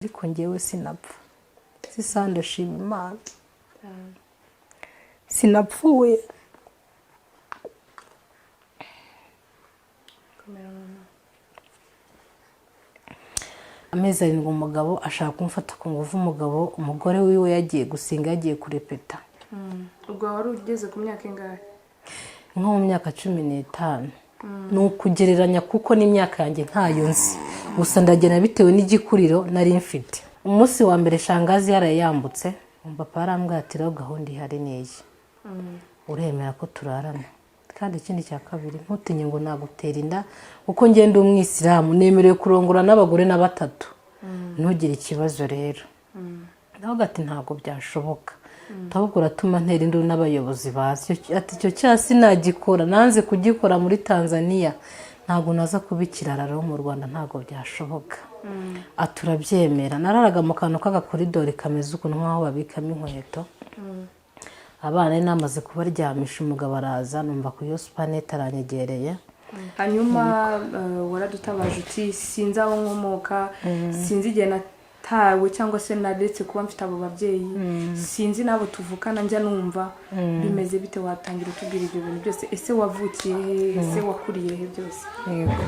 ariko ngewe sinapfa sisande shima Imana sinapfuye amezi arindwi umugabo ashaka kumfata Kungufu umugabo umugore wiwe yagiye gusinga yagiye kurepeta ubwo wari ugeze ku myaka ingahe nko mu myaka 15 nukugereranya kuko n'imyaka yanjye ntayo nzi gusa ndagena bitewe n'igikuriro nari mfite umunsi wa mbere shangazi yarayambutse papa arambwira ati rero gahunda ihari neye uremera ko turarana kandi ikindi cya kabiri ntutinye ngo nagutera inda uko ngenda umwisilamu nemerewe kurongora n'abagore na batatu ntugire ikibazo rero naho gati ntago byashoboka tabugura atuma ntera induru n'abayobozi bazi ati cyo cyasi nagikora nanze kugikora muri Tanzania ntago naza kubikirararo mu Rwanda ntago byashoboka aturabyemera nararaga mu kantu k'agakoridori kameze uko nkaho babikamo inkweto abana namaze kubaryamisha umugabo araza numva ku yo supanete aranyegereye hanyuma waradutabaje uti sinzi aho nkomoka sinzi igihe natawe cyangwa se ndetse kuba mfite abo babyeyi sinzi nabo tuvukana njya numva bimeze bite watangira utubwira ibyo bintu byose ese wavukiye he ese wakuriye he byose yego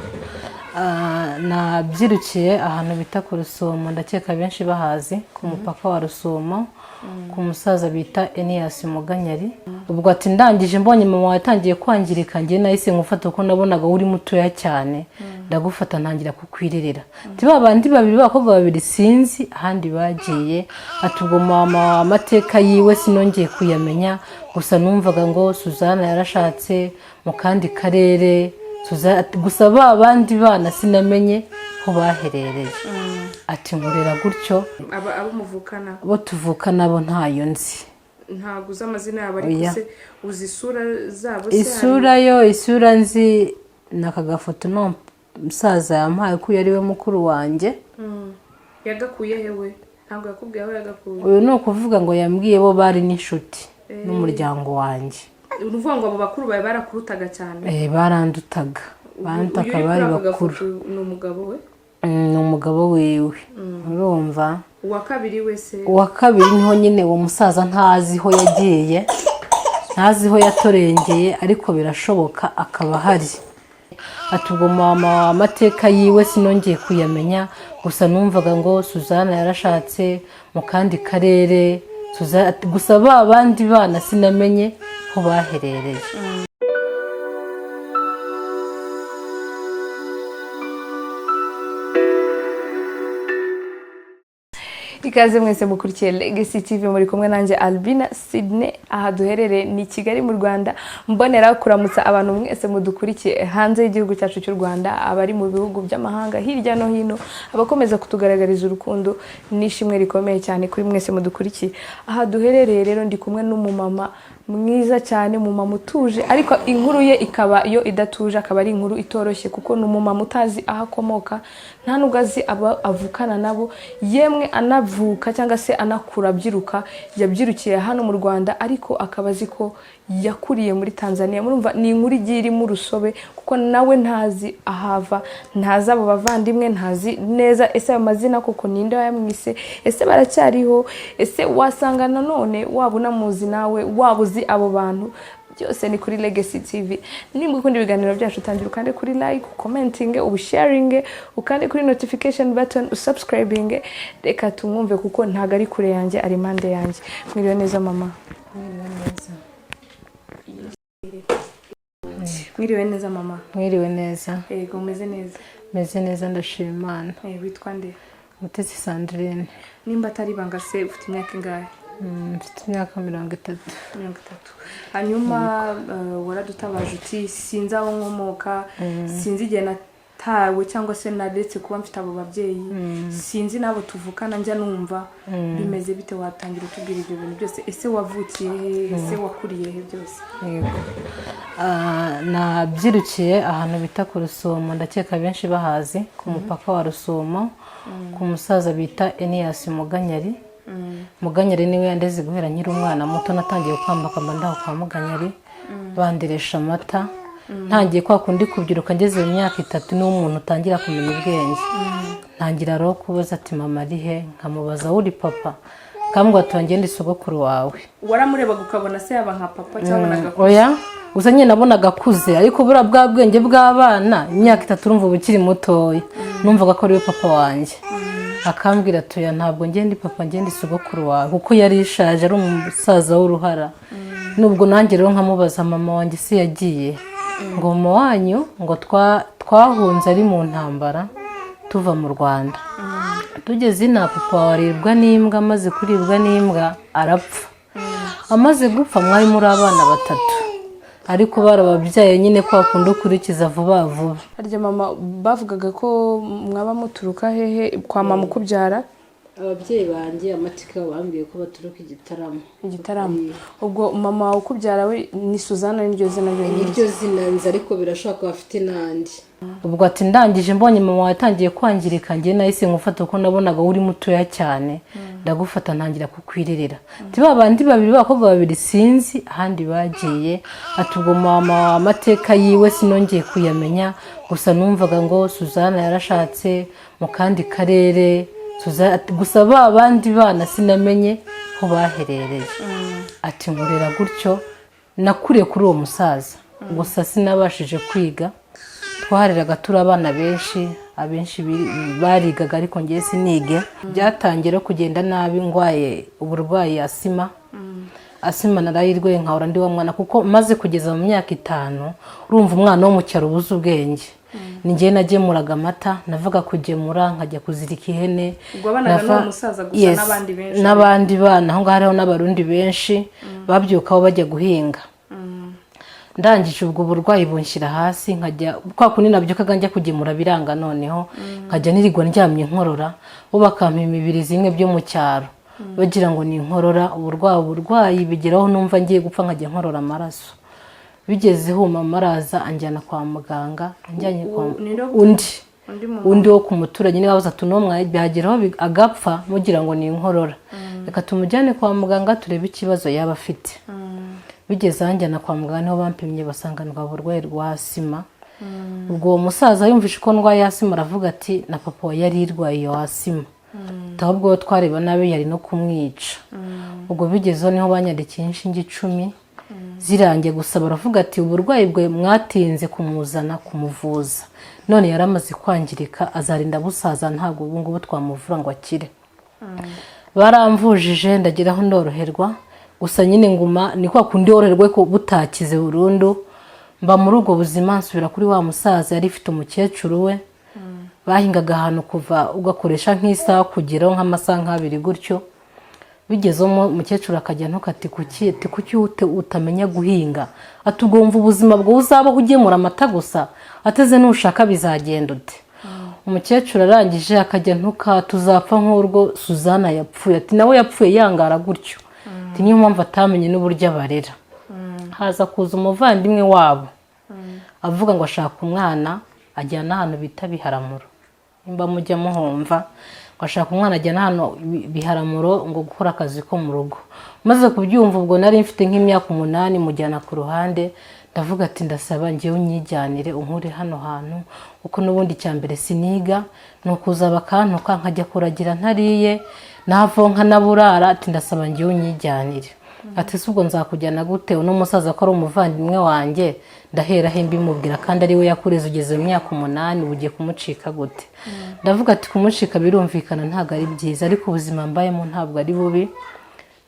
nabyirukiye ahantu bita ku Rusumo ndakeka benshi bahazi ku mupaka wa Rusumo ku musaza bita Enias Muganyari ubwo ati ndangije mbonye mama yatangiye kwangirika ngiye nahise ngufata uko nabonaga uri mutoya cyane ndagufata ntangira kukwirerera tiba abandi babiri bakobwa babiri sinzi ahandi bagiye atubwo mama amateka yiwe sinongeye kuyamenya gusa numvaga ngo Suzana yarashatse mu kandi karere gusa abandi bana sinamenye ko baherereye ati nkurera gutyo abo muvukana bo tuvukana bo ntayo nzi ntago uzi amazina yabo ariko se uzi isura zabo se isura nzi nakagafoto no musaza yampaye ko yari we mukuru wanjye yagakuye hewe ntabwo yakubwiye aho yagakuye uyu no kuvuga ngo yambwiye bo bari n'inshuti n'umuryango wanjye uvuga ngo abo bakuru bawe barakurutaga cyane barandutaga bandaka bari bakuru ni umugabo we ni umugabo wiwe urumva uwa kabiri wese uwa kabiri niho nyine uwo musaza ntaziho yagiye ntaziho yatorengeye ariko birashoboka akaba hari atubwo mama amateka yiwe sinongeye kuyamenya gusa numvaga ngo Suzana yarashatse mu kandi karere gusa abandi bana sinamenye ko baherereye ikaze mwese mukurikiye Legacy TV muri kumwe nanjye Albina Sydney aha duherere ni Kigali mu Rwanda mbonera kuramutsa abantu mwese mudukurikiye hanze y'igihugu cyacu cy'u Rwanda abari mu bihugu by'amahanga hirya no hino abakomeza kutugaragariza urukundo nishimwe rikomeye cyane kuri mwese mudukurikiye aha duherereye rero ndi kumwe n'umumama mwiza cyane umumama utuje ariko inkuru ye ikaba yo idatuje akaba ari inkuru itoroshye kuko n'umumama utazi aho akomoka nta nubwo azi avukana nabo yemwe anavuka cyangwa se anakura abyiruka yabyirukiye hano mu Rwanda ariko akaba azi ko yakuriye muri Tanzania murumva ni inkuru igiye irimo urusobe kuko nawe ntazi ahava ntazi abo bavandimwe ntazi neza ese amazina koko ninde yamwise ese baracyariho ese wasanga nanone waba unamuzi nawe waba uzi abo bantu byose ni kuri Legacy TV nimba ukunda ibiganiro byacu utangira ukande kuri like commenting ubusharing ukande kuri notification button usubscribing reka tumwumve kuko ntago ari kure yanjye ari mande yanjye mwiriwe neza mama mwiriwe neza mama mwiriwe neza yego umeze neza meze neza ndashima Imana witwa nde Mutesi Sandrine nimba atari banga se ufite imyaka ingahe mfite imyaka 30 hanyuma waradutabaje uti sinzi aho nkomoka sinzi igihe natawe cyangwa se ndetse kuba mfite abo babyeyi sinzi nabo tuvukana njya numva bimeze bite watangira utubwira ibyo bintu byose ese wavukiye he ese wakuriye he byose yego nabyirukiye ahantu bita ku Rusumo ndakeka benshi bahazi ku mupaka wa Rusumo ku musaza bita Enias Muganyari Muganyari niwe yandeze guhera nkiri umwana muto natangiye kwambaka ndaho kwa Muganyari banderesha amata ntangiye kwa kundi kubyiruka ngeze mu myaka 3 n'umuntu utangira kumenya ubwenge ntangira rero kubaza ati mama ari he, nkamubaza uri papa, kambwa tongenda isogokuru wawe. Waramurebaga ukabona se yaba nka papa cyangwa nagakuze? Oya, gusa nyine nabonaga kuze, ariko bura bwa bwenge bw'abana imyaka 3 urumva ubukiri mutoya, numvaga ko ari we papa wanjye. Akambwira atoya ntabwo ngende papa ngende isogokuru wawe, kuko yari ishaje ari umusaza w'uruhara. Nubwo nanjye rero nkamubaza mama wanjye se yagiye, ngo mama wanyu ngo twahunze ari mu ntambara tuva mu Rwanda. Tugeze ina papa waribwa n'imbwa, maze kuribwa n'imbwa arapfa. Amaze gupfa mwari muri abana 3, ariko barababyaye nyine kwa kundi ukurikiza vuba vuba. Harya mama bavugaga ko mwaba muturuka hehe kwa mama ukubyara? Ababyeyi banjye amatika bambwiye ko baturuka Igitaramo. Ubwo mama ukubyara we ni Suzana, n'iryo zina n'iryo zina nzi, ariko birashaka bafite nandi. Ubwo ati ndangije mbonye mama watangiye kwangirika, ngiye nahise ngufata ko nabonaga uri mutoya cyane, ndagufata ntangira kukwirerera. Tiba bandi babiri bakobwa 2 sinzi ahandi bagiye. Ati ubwo mama amateka yiwe sinongeye kuyamenya, gusa numvaga ngo Suzana yarashatse mu kandi karere, gusa abandi bana sinamenye ko baherereye. Ati ngurera gutyo nakuriye kuri uwo musaza, gusa sinabashije kwiga. Twahariraga turi abana benshi, abenshi barigaga ariko ngiye sinige. Byatangira kugenda nabi, ngwaye uburwayi asima narayirwaye nkahora ndi wa mwana, kuko maze kugeza mu myaka 5 urumva umwana wo mu cyaro ubuze ubwenge. Ningiye nagemuraga amata, navuga kugemura nkajya kuzirika ihene. Ubwo banaga no musaza gusa n'abandi benshi, n'abandi bana aho ngaho n'abarundi benshi babyukaho bajya guhinga. Ndangije ubwo burwayi bunshyira hasi, nkajya kwa kundi nabyukaga njya kugemura biranga, noneho nkajya nirigwa ndyamye inkorora, bo bakampa imibiri zimwe byo mu cyaro bagira ngo ni inkorora. Uburwayi bigeraho numva ngiye gupfa, nkajya nkorora amaraso. Bigeze huma amaraza anjyana kwa muganga, anjyanye kwa undi wo ku muturage, niba baza tunomwa byageraho agapfa mugira ngo ni inkorora. Reka tumujyane kwa muganga turebe ikibazo yaba afite. Bigeze anjyana kwa muganga, niho bampimye basanga ndwa burwayi rwa asima. Ubwo umusaza yumvishe ko ndwaye asima aravuga ati na papa yari irwaye iyo asima. Ahubwo twareba nabi yari no kumwica. Ubwo bigezeho niho banyandikiye inshinge 10 zirangiye, gusa baravuga ati uburwayi bwe mwatinze kumuzana kumuvuza, none yaramaze kwangirika, azarinda busaza, ntabwo ubu ngubu twamuvura ngo akire. Baramvujije ndageraho ndoroherwa, gusa nyine nguma ni kwa kundi oroherwe ko butakize burundu. Mba muri ubwo buzima nsubira kuri wa musaza yari ifite umukecuru we, bahingaga ahantu kuva ugakoresha nk'isaha kugeraho nk'amasaha 2 gutyo. Bigezo umukecuru akajya ntukati kuki utamenya guhinga, atugomva ubuzima bwo uzabaho ugemura amata gusa, ateze nushaka bizagenda ute. Umukecuru arangije akajya ntuka tuzapfa nk'urwo Suzana yapfuye. Ati nawe yapfuye yangara gutyo. Ati niyo mpamvu atamenye n'uburyo abarera. Haza kuza umuvandimwe wabo avuga ngo ashaka umwana, ajyana ahantu bita Biharamuro, imba mujya muhumva. Bashaka umwana ajyana hano Biharamuro ngo gukora akazi ko mu rugo. Maze kubyumva ubwo nari mfite nk'imyaka 8, mujyana ku ruhande, ndavuga ati ndasaba ngiye unyijyanire unkure hano hantu, uko n'ubundi cyambere siniga, nukuza bakantuka nkajya kuragira ntariye, navo nkanaburara. Ati ndasaba ngiye unyijyanire. Ati subwo nzakujyana gute, uno musaza ko ari umuvandimwe wanjye, ndahera he mbimubwira, kandi ari we yakureze ugeze mu myaka 8, ugiye kumucika gute. Ndavuga ati kumucika birumvikana ntago ari byiza, ariko ubuzima mbayemo ntabwo ari bubi.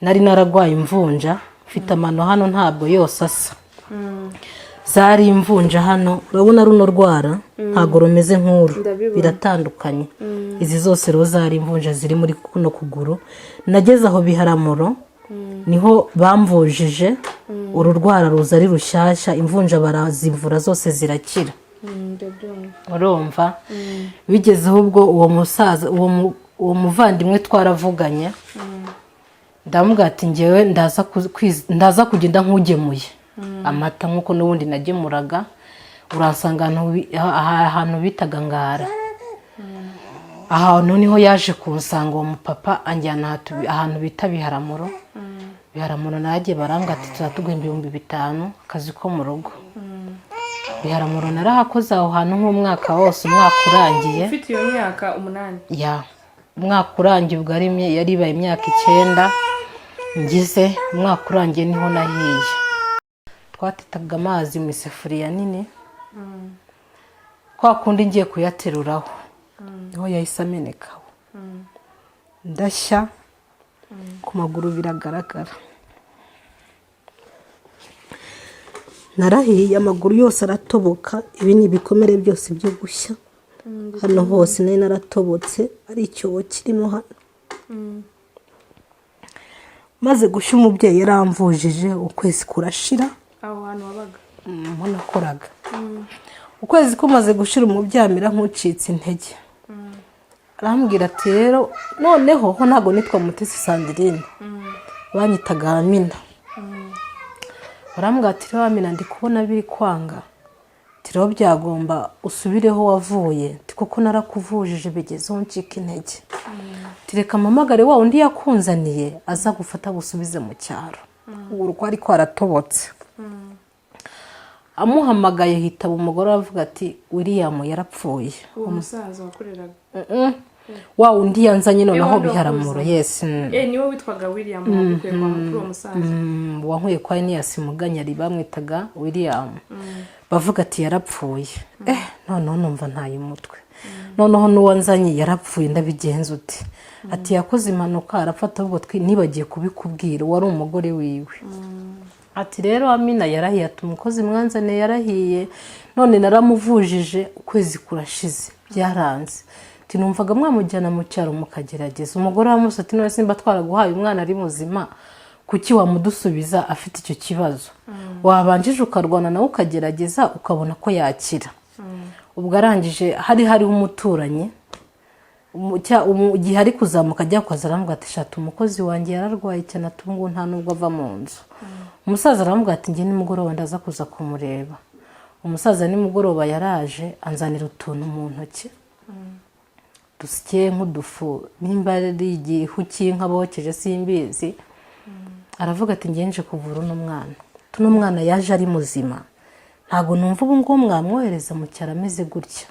Nari naragwaye imvunja, mfite amano hano ntabwo yose asa. Zari imvunja hano, urabona runo rwara ntago rumeze nk'uru, biratandukanye. Izi zose ro zari imvunja ziri muri kuno kuguru. Nageze aho Biharamuro niho bamvujije, ururwara ruza ari rushyashya, imvunja barazivura zose zirakira. Urumva. Bigezeho ubwo uwo musaza uwo muvandimwe twaravuganye, ndamuga ati ngewe ndaza kugenda nk'ugemuye amata nkuko n'ubundi nagemuraga, urasanga ahantu bitaga Ngara. Ahantu niho yaje kunsanga uwo mupapa, anjyana ahantu bita Biharamuro. Biharamuro nagiye barambwa ati tuzatuguha 5,000 akazi ko mu rugo. biharamuro narahakoze aho hantu nk'umwaka wose, umwaka urangiye. Ufite iyo myaka 8? Ya, umwaka urangiye ubwo yari ibaye imyaka 9 ngize. Umwaka urangiye niho nahiye. Twatetaga amazi mu isafuriya nini, kwa kundi ngiye kuyateruraho niho yahise amenekaho, ndashya ku maguru biragaragara. Narahiye amaguru yose aratoboka, ibi ni ibikomere byose byo gushya. Hano hose nari naratobotse, ari icyobo kirimo hano. Maze gushya umubyeyi yaramvujije, ukwezi kurashira. Aho hantu wabaga? Mbona koraga. Ukwezi kumaze gushira umubyamira nk'ucitse intege. Arambwira ati rero noneho ho ntago nitwa Mutesi Sandrine, banyitaga Amina. Barambwira ati rero Amina, ndi kubona biri kwanga, tiro byagomba usubireho wavuye, kuko narakuvujije bigezeho ncika intege. Tireka mamagare wa undi yakunzaniye aza gufata gusubize mu cyaro. Uruko ari kwaratobotse. Amuhamagaye hitaba umugore avuga ati William yarapfuye. Umusaza wakoreraga? Wa undi yanzanye noneho biharamuro. Yes. Niwe witwaga William wakuye kwa mukuru wa musaza? Wankuye kwa Nias Muganyari bamwitaga William. Bavuga ati yarapfuye. Noneho numva ntaye umutwe. Noneho nuwanzanye yarapfuye, ndabigenza uti. Ati yakoze impanuka arafata, ubwo nibagiye kubikubwira, wari umugore wiwe. Ati rero Amina yarahiye, ati umukozi mwanzane yarahiye, none naramuvujije, ukwezi kurashize byaranze. Ati numvaga mwamujyana mu cyaro mukagerageza. Umugore wamusa ati none simba twaraguhaye umwana ari muzima, kuki wamudusubiza afite icyo kibazo? Wabanjije ukarwana nawe ukagerageza ukabona ko yakira. Ubwo arangije hariho umuturanyi igihe ari kuzamuka ajya kwaza, aramubwira ati shata umukozi wanjye yararwaye cyane, atungu nta nubwo ava mu nzu. Umusaza aramubwira ati nge nimugoroba ndaza kuza kumureba. Umusaza nimugoroba yaraje anzanira utuntu mu ntoki dusye nk'udufu, nimba ari igihu cy'inka bokeje simbizi. Aravuga ati ngenje kuvura uno mwana, tuno mwana yaje ari muzima, ntago numva ubu ngo mwamwohereza mu cyaro ameze gutya.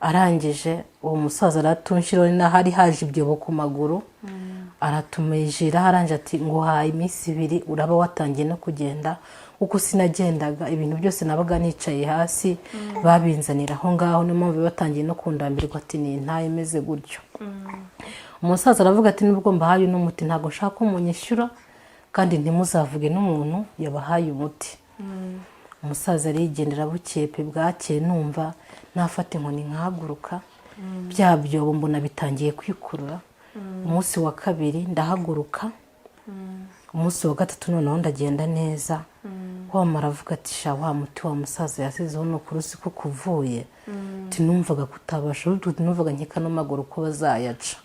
Arangije uwo musaza aratunshiro n'ahari haje ibyobo ku maguru, aratumejira. Aranje ati ngo haye iminsi 2 uraba watangiye no kugenda, uko sinagendaga ibintu byose nabaga nicaye hasi, babinzanira aho ngaho, no mpamvu batangiye no kundambirwa ati ni ntaye meze gutyo. Umusaza aravuga ati nubwo mbahaye n'umuti ntago nshaka umunyishyura, kandi ntimuzavuge n'umuntu yabahaye umuti. Umusaza arigendera bukepe bwakeye, numva nafata inkoni nkahaguruka, bya byobo mbona bitangiye kwikurura. Umunsi wa 2 ndahaguruka, umunsi wa 3 noneho ndagenda neza. Wamara avuga ati sha wa muti wa musaza yasizeho no kurusi ko kuvuye, tinumvaga kutabasha, numvaga nkeka no maguru ko bazayaca.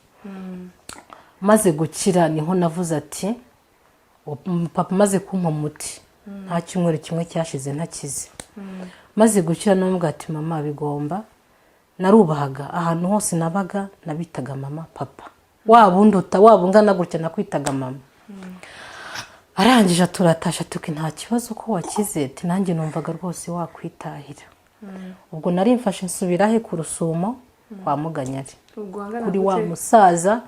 Maze gukira niho navuze ati papa maze kumpa umuti, nta cyumweru kimwe cyashize ntakize. Maze gukira n'umubwira ati mama bigomba, narubahaga ahantu hose nabaga nabitaga mama papa, wabundota wabungana gutya nakwitaga mama. Arangije aturatasha tuki nta kibazo ko wakize, ati nanjye numvaga rwose wakwitahira. Ubwo nari mfashe nsubira he ku Rusumo kwa Muganyari kuri wa musaza,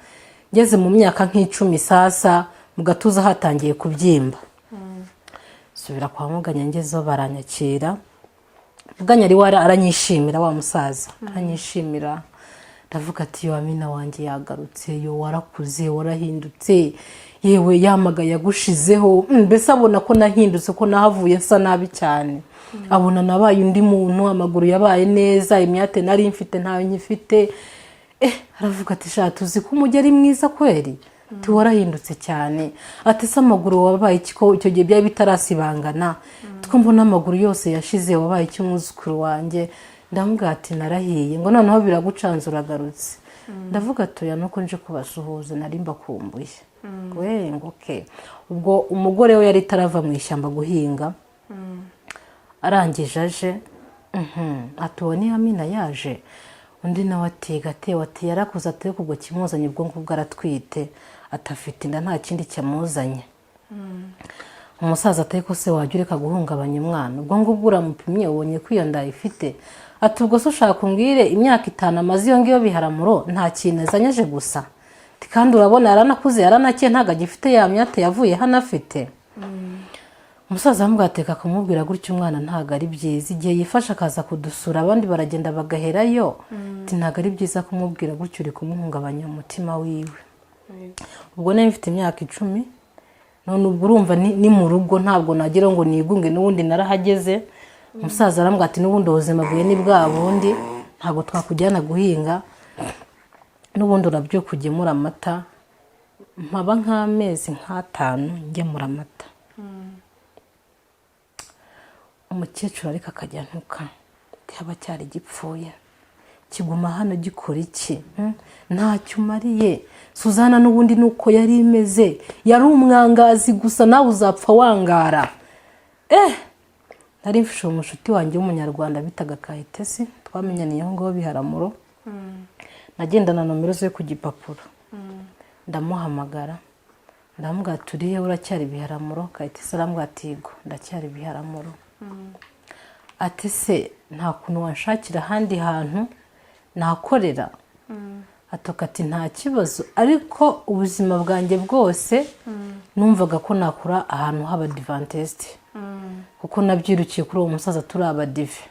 ngeze mu myaka nk'icumi sasa, mu gatuza hatangiye kubyimba. Subira kwa Muganyari, ngezeho baranyakira. Muganyari aranyishimira, wa musaza aranyishimira. Ndavuga ati yo Amina wanjye yagarutse, yo warakuze warahindutse, yewe yamaga yagushizeho. Mbese abona ko nahindutse, ko nahavuye nsa nabi cyane. Abona nabaye undi muntu, amaguru yabaye neza, imyate nari mfite ntayo nyifite. Aravuga ati sha tuzi ko umugeri mwiza kweri, ti warahindutse cyane. Ati se amaguru wabaye ikiko icyo gihe byari bitarasibangana, two mbona amaguru yose yashize, wabaye icy'umwuzukuru wanjye. Ndamubwira ati narahiye, ngo noneho biragucanza uragarutse. Ndavuga atoya nuko nje kubasuhuza nari mbakumbuye. Ngo okay. Ubwo umugore we yari tarava mu ishyamba guhinga. Arangije aje, atubone Amina yaje. Undi nawe atiga atewe ati yarakuze ateye kubwo kimuzanye, ubwo ngubwo aratwite, atafite inda nta kindi cyamuzanye. umusaza atari ko se wajya ureka guhungabanya umwana ubwo ngubwo uramupimye ubonye ko iyo nda ifite ati ubwo se ushaka umbwire imyaka 5 amaze iyo ngiyo biharamuro nta kintu azanyeje gusa kandi urabona yaranakuze yaranakiye ntago agifite ya myate yavuye hano afite umusaza amubwateka kumubwira gutyo umwana ntago ari byiza igihe yifasha akaza kudusura abandi baragenda bagaherayo ntago ari byiza kumubwira gutyo uri kumuhungabanya umutima wiwe ubwo nari mfite imyaka 10 none ubwo urumva ni mu rugo ntabwo nagira ngo nigunge n'ubundi narahageze umusaza arambwira ati n'ubundi ubuzima bwawe ni bwa bundi ntabwo twakujyana guhinga n'ubundi urabyo kugemura amata mpaba nk'amezi 5 ngemura amata umukecuru ariko akajya ntuka cyaba cyari gipfuye kiguma hano gikora iki ntacyo umariye Suzana n'ubundi nuko yari imeze yari umwangazi gusa nawe uzapfa wangara nari mfishe umushuti wanjye w'umunyarwanda bitaga Kayitesi twamenyaniyeho ngo biharamuro nagendana nomero ze ku gipapuro ndamuhamagara ndamubwira turiye uracyari biharamuro Kayitesi arambwira ati yego ndacyari biharamuro ati se nta kuntu wanshakira ahandi hantu nakorera atoka ati nta kibazo ariko ubuzima bwanjye bwose numvaga ko nakora ahantu h'abadivantiste kuko nabyirukiye kuri uwo musaza turi abadive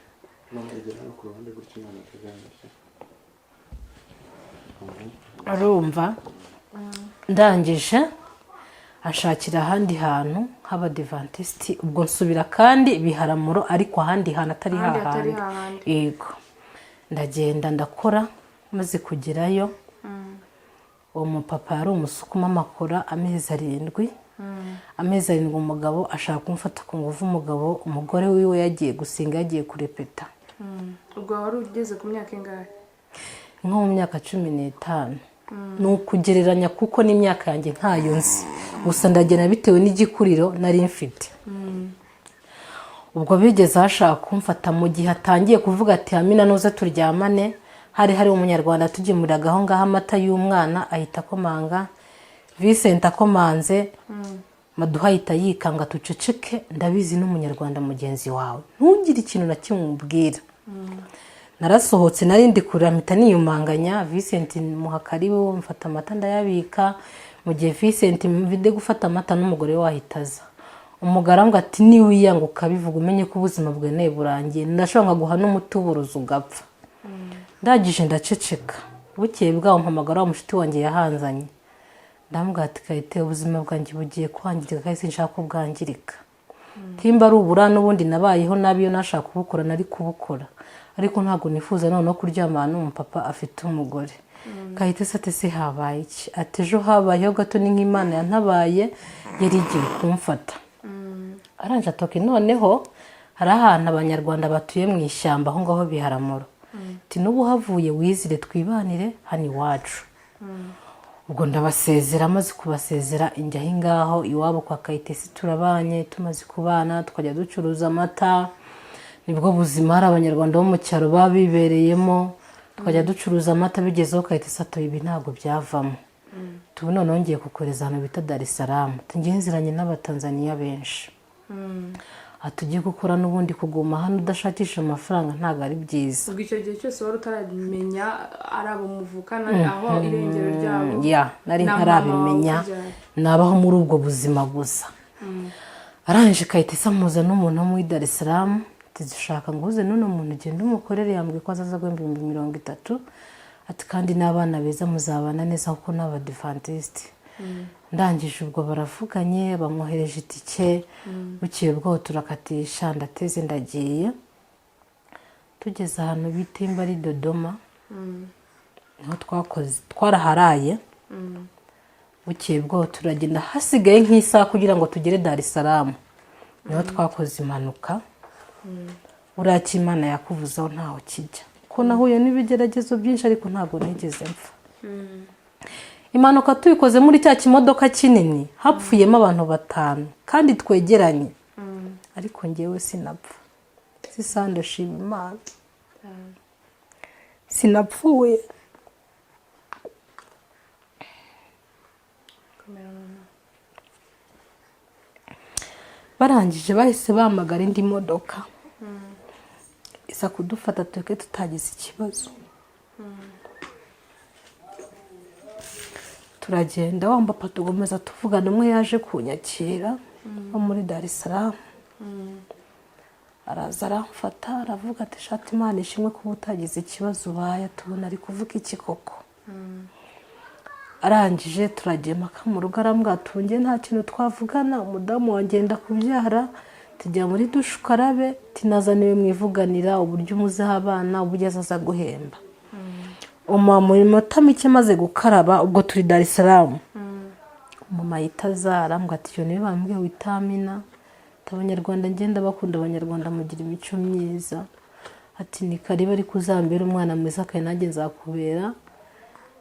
arumva ndangije ashakira ahandi hantu h'abadivantiste ubwo nsubira kandi biharamuro ariko ahandi hantu atari hahandi yego ndagenda ndakora maze kugerayo uwo mupapa yari umusukuma amakora amezi 7 umugabo ashaka kumfata kungufu umugore wiwe yagiye gusinga yagiye kurepeta ubwo wari ugeze ku myaka ingahe nko mu myaka 15 ni ukugereranya kuko n'imyaka yanjye ntayo nzi gusa ndagena bitewe n'igikuriro nari mfite ubwo bigeze ashaka kumfata mu gihe atangiye kuvuga ati Amina nuze turyamane hari umunyarwanda tugemuragaho ngaho amata y'umwana ahita komanga Vincent akomanze maduha ahita yikanga tuceceke ndabizi n'umunyarwanda mugenzi wawe ntugire ikintu na kimwe umubwira narasohotse narindi kuramita niyumanganya Vincent muhakariwe mfata amata ndayabika mu gihe Vincent mvide gufata amata n'umugore wahitaza umugarambwa ati niwiyanga ukabivuga umenye ko ubuzima bwe neburangiye ndashobora guha n'umutuburuzo ugapfa ndagije ndaceceka bukeye bwaho mpamagara wa mushiti wanjye yahanzanye ndambwira ati Kayite ubuzima bwanjye bugiye kwangirika kandi sinshaka ko bwangirika timba ari ubura n'ubundi nabayeho nabiyo nashaka kubukora nari kubukora ariko ntago nifuza none no kuryamana n'umupapa afite umugore Kayite se habaye iki ati ejo habayeho gato ni nk'Imana yantabaye yari igiye kumfata aranje atoke noneho hari ahantu abanyarwanda batuye mu ishyamba aho ngaho biharamuro ati n'ubu havuye wizire twibanire hano iwacu ubwo ndabasezera maze kubasezera injyaho ngaho iwabo kwa Kayitesi turabanye tumaze kubana tukajya ducuruza amata nibwo buzima hari abanyarwanda bo mu cyaro babibereyemo tukajya ducuruza amata bigezeho Kayitesi atoye ibi ntabwo byavamo tubu none nongeye kukoreza hano bita Dar es Salaam tungenziranye n'abatanzaniya benshi atugiye gukora n'ubundi kuguma hano udashakisha amafaranga ntago ari byiza ubwo icyo gihe cyose wari utaramenya arabo muvukana aho irengero ryabo nari ntarabimenya nabaho muri ubwo buzima gusa aranje Kayitesi amuza n'umuntu wo muri Dar es Salaam tuzishaka nguze none umuntu ugenda umukorere yambwiye ko azaza guhemba 30 ati kandi n'abana beza muzabana neza kuko n'abadivantiste ndangije ubwo baravuganye bamwohereje itike bukeye bwo turakatisha ndateze ndagiye tugeze ahantu bitimba ari Dodoma niho twaraharaye bukeye bwo turagenda hasigaye nk'isaha kugira ngo tugere Dar es Salaam niho twakoze impanuka uraki Imana yakuvuzaho ntaho kijya ko nahuye n'ibigeragezo byinshi ariko ntabwo nigeze mpfa impanuka tuyikoze muri cya kimodoka kinini hapfuyemo abantu 5 kandi twegeranye ariko ngewe sinapfa sisande shima Imana sinapfuye barangije bahise bahamagara indi modoka iza kudufata twebwe tutagize ikibazo. Turagenda wa papa tugomeza tuvugana, umwe yaje kunyakira wo muri Dar es Salaam. Araza aramfata aravuga ati shati Imana ishimwe kuba utagize ikibazo ubaye, tubona ari kuvuga iki koko. Arangije turagenda mu rugo arambwira tunge nta kintu twavugana, umudamu wagenda kubyara tujya muri dushe ukarabe, tinazaniwe mwivuganira uburyo umuzeho abana uburyo azaza guhemba. Umama minota mike maze gukaraba, ubwo turi Dar es Salaam, umama yitaza arambwira ati yo niwe bambwiye witamina, abanyarwanda ngenda bakunda abanyarwanda mugira imico myiza, ati ni kariba ari kuzambera umwana mwiza kandi nanjye nzakubera,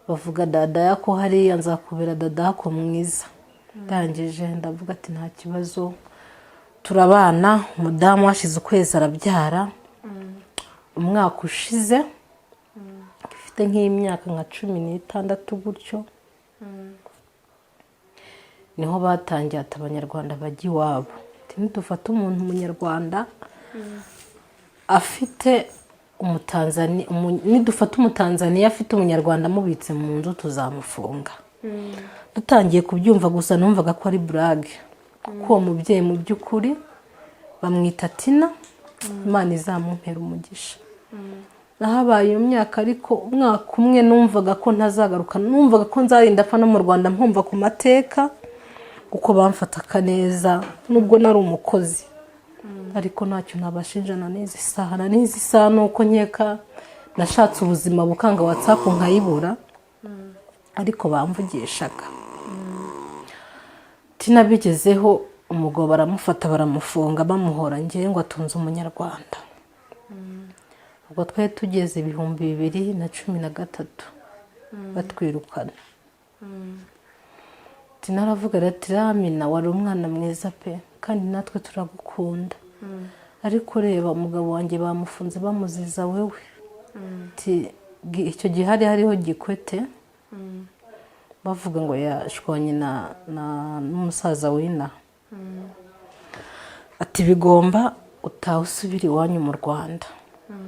bavuga dada yako hariya nzakubera dada yako mwiza. Ndangije ndavuga ati nta kibazo, turabana. Umudamu washize ukwezi arabyara. Umwaka ushize ifite nk'imyaka nka 16 gutyo, niho batangiye ati abanyarwanda bajya iwabo, nidufata umuntu umunyarwanda afite umutanzania, nidufata umutanzania afite umunyarwanda mubitse mu nzu tuzamufunga. Dutangiye kubyumva gusa numvaga ko ari brag, kuko uwo mubyeyi mu by'ukuri bamwita Tina, Imana izamumpera umugisha. Nahabaye imyaka, ariko umwaka umwe numvaga ko ntazagaruka, numvaga ko nzarinda apfa no mu Rwanda mpumva ku mateka uko bamfataka neza, nubwo nari umukozi, ariko ntacyo nabashinjana n'izi saha nuko nkeka nashatse ubuzima bukanga WhatsApp nkayibura, ariko bamvugishaga. Tina bigezeho umugabo baramufata baramufunga bamuhora ngiye ngo atunze umunyarwanda. Ubwo twari tugeze 2013 batwirukana. Tina aravuga ati Ramina wari umwana mwiza pe, kandi natwe turagukunda, ariko reba umugabo wanjye bamufunze bamuziza wewe. Icyo gihe hariho Gikwete, bavuga ngo yashwanye n'umusaza w'ina. Ati bigomba utawusubira iwanyu mu Rwanda,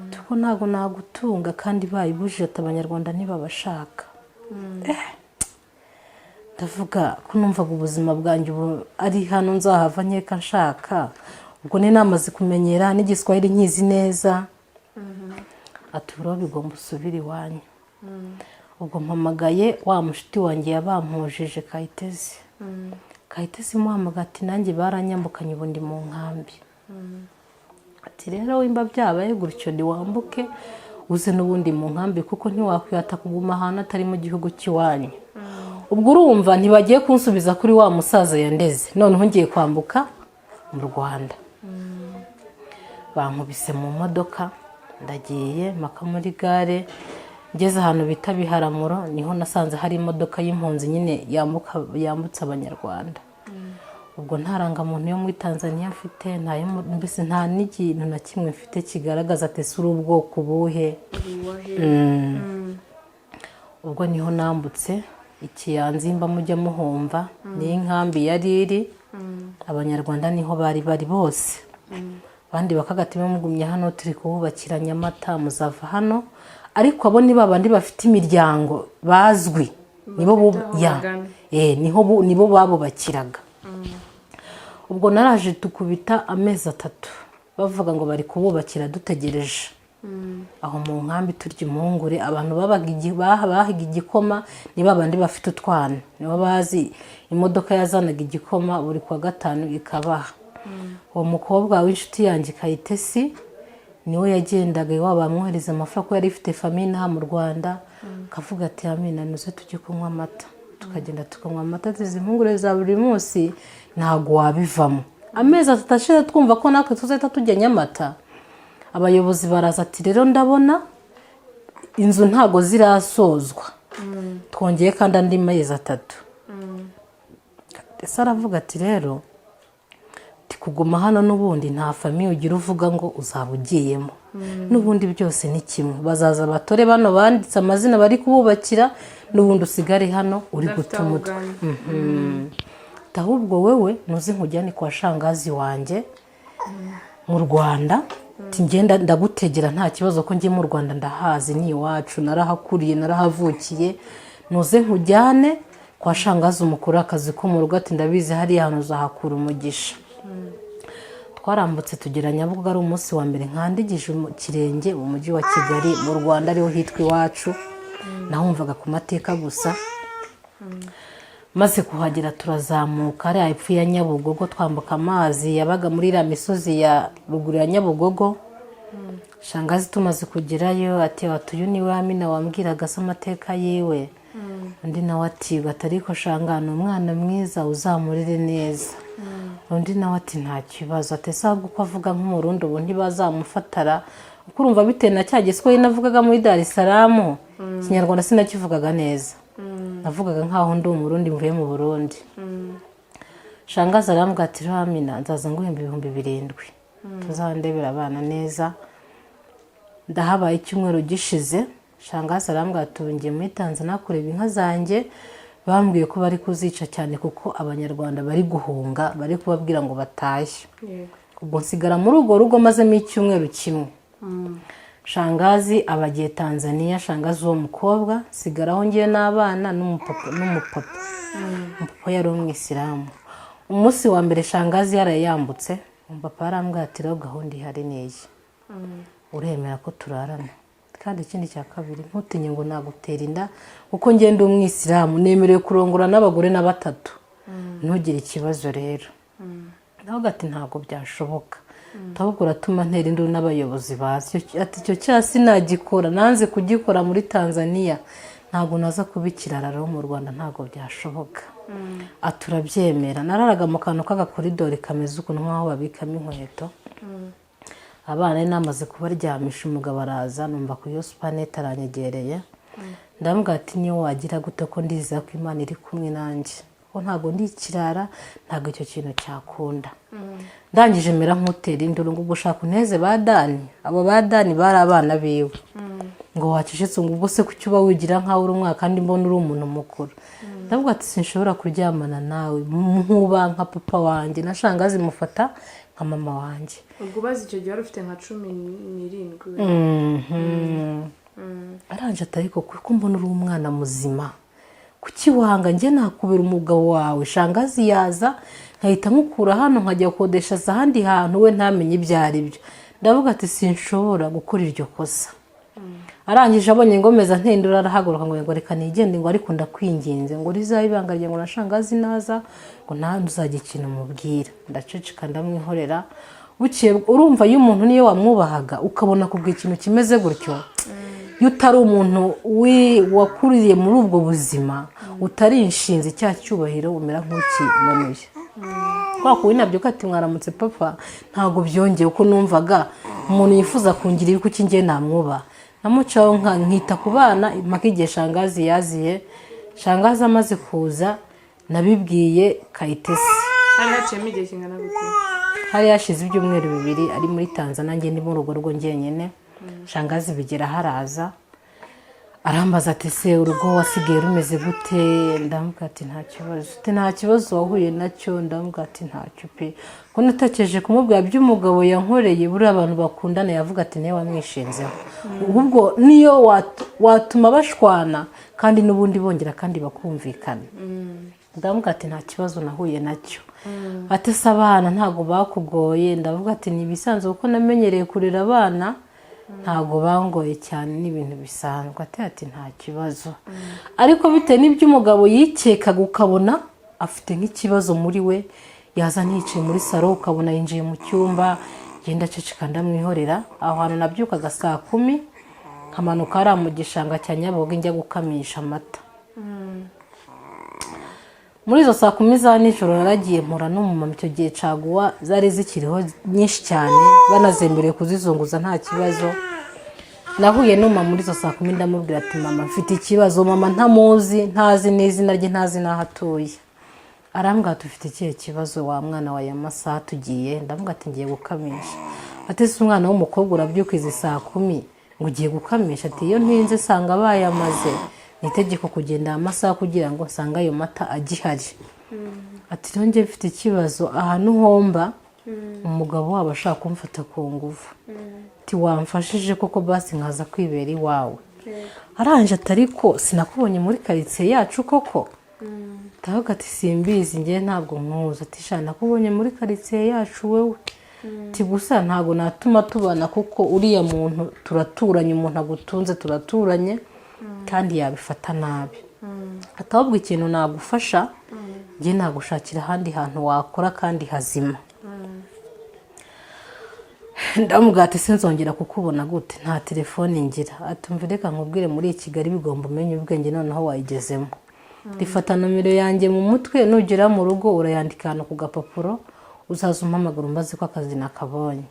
tuko ntago nagutunga kandi bayibujije ati abanyarwanda ntibabashaka. Ndavuga ko numvaga ubuzima bwanjye ari hano nzahava nkeka nshaka, ubwo ni namaze kumenyera n'igiswahili nkizi neza. Ati bro bigomba usubira iwanyu. Ubwo mpamagaye wa mushiti wanjye yabampujije Kayitesi muhamagara ati nanjye baranyambukanye ubundi mu nkambi. Ati rero wimba byabaye gutyo ndi wambuke uze n'ubundi mu nkambi, kuko ntiwakwiyata kuguma ahantu atari mu gihugu cy'iwanyu. Ubwo urumva ntibagiye kunsubiza kuri wa musaza yandeze, noneho ngiye kwambuka mu Rwanda. Bankubise mu modoka ndagiye maka muri gare, ngeze ahantu bita Biharamuro, niho nasanze hari imodoka y'impunzi nyine yambutsa abanyarwanda. Ubwo ntaranga muntu yo muri Tanzania mfite, mbese nta n'ikintu na kimwe mfite kigaragaza ati suri ubwoko buhe. Ubwo niho nambutse ikiyanzi mba mujya muhumva, ni inkambi yari iri, abanyarwanda niho bari bose. Abandi bakagatima mugumye hano turi kububakira Nyamata muzava hano, ariko abo ni babandi bafite imiryango bazwi, nibo babubakiraga. Ubwo naraje tukubita amezi 3 bavuga ngo bari kububakira dutegereje aho mu nkambi turya impungure. Abantu bahaga igikoma ni babandi bafite utwana, nibo bazi imodoka yazanaga igikoma buri kwa gatanu ikabaha. Uwo mukobwa w'inshuti yanjye Kayitesi niwe yagendaga iwabo bamwohereza amafaranga ko yari ifite famille n'aha mu Rwanda, akavuga ati Amina nuze tujye kunywa amata. Tukagenda tukanywa amata, izi impungure za buri munsi ntago wabivamo. Amezi 3 ashira twumva ko natwe tuzahita tujya Nyamata. Abayobozi baraza ati rero ndabona inzu ntago zirasozwa, twongeye kandi andi mezi 3. Ese aravuga ati rero kuguma hano n'ubundi nta famille ugira uvuga ngo uzabugiyemo, n'ubundi byose ni kimwe, bazaza batore bano banditse amazina bari kububakira, n'ubundi usigare hano uri guta umutwe. ahubwo wewe nuzi nkujyane kwa shangazi wanjye mu Rwanda ngenda ndagutegera nta kibazo ko ngiye mu Rwanda ndahazi ni iwacu narahakuriye narahavukiye nuze nkujyane kwa shangazi umukuru akazi ko mu rugo ati ndabizi hari ahantu uzahakura umugisha. Twarambutse tugera Nyabugogo ari umunsi wa mbere nkandigije kirenge mu mujyi wa Kigali mu Rwanda ariho hitwa iwacu nahumvaga ku mateka gusa. Maze kuhagera turazamuka ari hepfo ya Nyabugogo twambuka amazi yabaga muri iriya misozi ya ruguru ya Nyabugogo. Shangazi tumaze kugerayo ati watuyu ni we Amina wambwiraga se amateka yiwe. Undi nawe ati batariko shangana umwana mwiza uzamurire neza. Undi nawe ati nta kibazo ati sabwo uko avuga nk'umurundi ubu ntibazamufatara uko urumva bitewe na cya giswahili navugaga muri Dar es Salaam Kinyarwanda sinakivugaga neza. Navugaga nkaho ndi umurundi mvuye mu Burundi. Shangazi arambwira ati Amina nzaza nguhemba 7,000 tuzandebera abana neza. Ndahabaye icyumweru gishize Shangazi arambwira ati ngiye muri Tanzania kureba inka zanjye bambwiye ko bari kuzica cyane kuko abanyarwanda bari guhunga bari kubabwira ngo batashye. Ubwo nsigara muri urwo rugo mazemo icyumweru kimwe. Shangazi abagiye Tanzania Shangazi uwo mukobwa sigaraho ngiye n'abana n'umupapa. Umupapa yari umwisilamu. Umunsi wa mbere Shangazi yarayambutse umupapa arambwira ati gahunda ihari neye uremera ko turarana kandi ikindi cya kabiri ntutinye ngo nagutera inda uko ngende umwisilamu nemerewe kurongora n'abagore na 3 ntugire ikibazo rero. Naho gati ntago byashoboka tabugura tuma ntera indu n'abayobozi bazi ati cyo cyasi nagikora nanze kugikora muri Tanzania ntago naza kubikirararo mu Rwanda ntago byashoboka. Aturabyemera nararaga mu kantu k'agakoridori kameze ukuntu nkaho babikamo inkweto. Abana namaze kubaryamisha umugabo araza numva ku yo supanete aranyegereye. Ndambwira ati niyo wagira gute ko ndiza ko Imana iri kumwe nanjye ko ntago ndikirara ntago icyo kintu cyakunda. Ndangije mera nk'utera induru ngo gushaka uneze badani abo badani bari abana biwe ngo wacishitse ngo ubwo se kucyuba wigira nkaho uri umwaka kandi mbona uri umuntu mukuru. Ndavuga ati sinshobora kuryamana nawe nkuba nka papa wanjye na Shangazi mufata nka mama wanjye. Ubwo bazi icyo gihe wari ufite nka 17. Aranje atariko kuko mbona uri umwana muzima kuki wanga nge nakubera umugabo wawe. Shangazi yaza nkahita nkukura hano nkajya kodesha zahandi hantu we ntamenye ibyari byo. Ndavuga ati sinshobora gukora iryo kosa. Arangije abonye ngomeza ntendura arahaguruka ngo reka nigende ngo ariko ndakwinginze ngo rizabibangariye ngo na Shangazi naza ngo nta uzajya ikintu mubwira. Ndaceceka ndamwihorera. Bukiye urumva iyo umuntu niyo wamwubahaga ukabona kubwa ikintu kimeze gutyo yutari umuntu wakuriye muri ubwo buzima utari inshinzi cya cyubahiro umera nk'ukimanuye. Kwa kuwi nabyo kati mwaramutse papa ntago byongeye uko numvaga umuntu yifuza kungirira uko kingiye namwuba. Namucaho nkita ku bana makije Shangazi yaziye. Shangazi amaze kuza nabibwiye Kayitesi. Araciyemo igihe kingana gute? Hari yashize ibyumweru 2 ari muri Tanzania ngiye ndi mu rugo rwo ngenyene. Shangazi bigera haraza arambaza ati se urugo wasigaye rumeze gute. Ndamubwira ati nta kibazo wahuye nacyo. Ndamubwira ati ntacyo pe ko natakeje kumubwira by'umugabo yankoreye buri abantu bakundana yavuga ati ne wamwishinzeho ubwo niyo watuma bashwana kandi nubundi bongera kandi bakumvikana. Ndamubwira ati nta kibazo nahuye nacyo. Ati se abana ntago bakugoye. Ndavuga ati ni bisanzwe uko namenyereye kurera abana ntago bangoye cyane n'ibintu bisanzwe. Ati nta kibazo ariko bite n'iby'umugabo yikekaga ukabona afite nk'ikibazo muri we yaza nicaye muri salo ukabona yinjiye mu cyumba genda ceceka ndamwihorera. Aho hantu nabyukaga saa 10 nkamanuka ari mu gishanga cya Nyabugogo njya gukamisha amata. Muri izo saa 10 za nijoro naragiye mpura n'umumama icyo gihe caguwa zari zikiriho nyinshi cyane banazembereye kuzizunguza nta kibazo. Nahuye n'umumama muri izo saa 10 ndamubwira ati mama mfite ikibazo. Mama ntamuzi ntazi n'izina rye ntazi n'ahatuye. Arambwira ati ufite ikihe kibazo wa mwana wa Yamasa tugiye. Ndamubwira ati ngiye gukamisha. Ati se umwana w'umukobwa urabyuka izi saa 10 ngo ugiye gukamisha. Ati iyo ntinze sanga bayamaze nitegeko kugenda amasaha kugira ngo sanga ayo mata agihari. ati rero njye mfite ikibazo ahantu homba umugabo wabo ashaka kumfata ku ngufu ati wamfashije koko basi nkaza kwibera iwawe aranje atari ko sinakubonye muri karitsiye yacu koko ndavuga ati simbizi njye ntabwo nkuzi ati sha nakubonye muri karitsiye yacu wewe ati gusa ntabwo natuma tubana kuko uriya muntu turaturanye umuntu agutunze turaturanye kandi yabifata nabi atabwo ikintu nagufasha njye nagushakira ahandi hantu wakora kandi hazima ndamubwira ati sinzongera kukubona gute nta telefone ngira atumva reka nkubwire muri Kigali bigomba umenye ubwenge noneho wayigezemo rifata nomero yanjye mu mutwe nugera mu rugo urayandika hano ku gapapuro uzaza umpamagara umbaze ko akazi nakabonye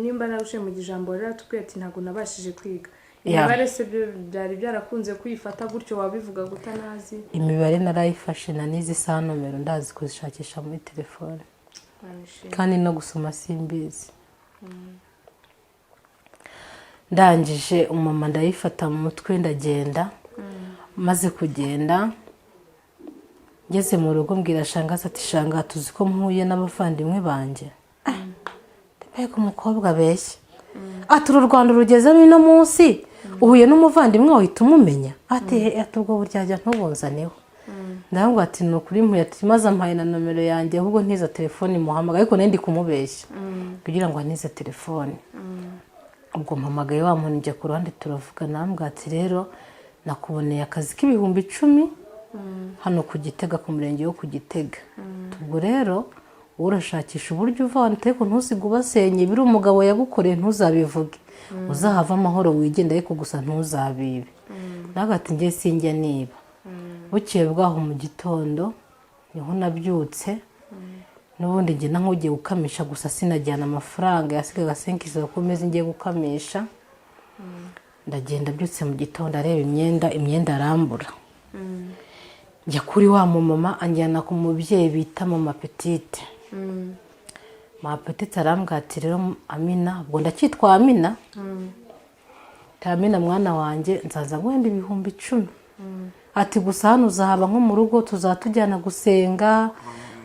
nimba narushe mu ijambo rero tubwiye ati ntabwo nabashije kwiga imibare se byari byarakunze kuyifata gutyo wabivuga gutanazi imibare narayifashe na nizi sa nomero ndazi kuzishakisha muri telefone kandi no gusoma simbizi ndangije umama ndayifata mu mutwe ndagenda maze kugenda ngeze mu rugo mbwira shangaza ati shanga tuzi ko mpuye n'abavandimwe banjye mbega umukobwa beshya ati uru Rwanda rugezemo ino munsi uhuye n'umuvandimwe wahita umumenya ati ubwo buryajya ntubunzaneho ndabwo ati ni ukuri mpuye ati maze ampaye na nomero yanjye ahubwo ntiza telefone muhamagaye ariko ndi kumubeshya kugira ngo anize telefone ubwo mpamagaye wa muntu njya ku ruhande turavugana nambwa ati rero nakuboneye akazi k'ibihumbi 10 hano ku Gitega ku murenge wo ku Gitega ubwo rero urashakisha uburyo uvana ariko ntuzigubasenye biri umugabo yagukoreye ntuzabivuge uzahava amahoro wigenda ariko gusa ntuzabibe nagati ngiye sinjya niba bukeye bwaho mu gitondo niho nabyutse n'ubundi njye nkugiye gukamisha gusa sinajyana amafaranga yasigaga 5 komeze ngiye gukamisha ndagenda byutse mu gitondo areba imyenda arambura njya kuri wa mama anjyana ku mubyeyi bita mama petite mama petite arambwira ati rero Amina ubwo ndacyitwa Amina Amina mwana wanjye nzaza guhenda ibihumbi 10 ati gusa hano uzahaba nko mu rugo tuzatujyana gusenga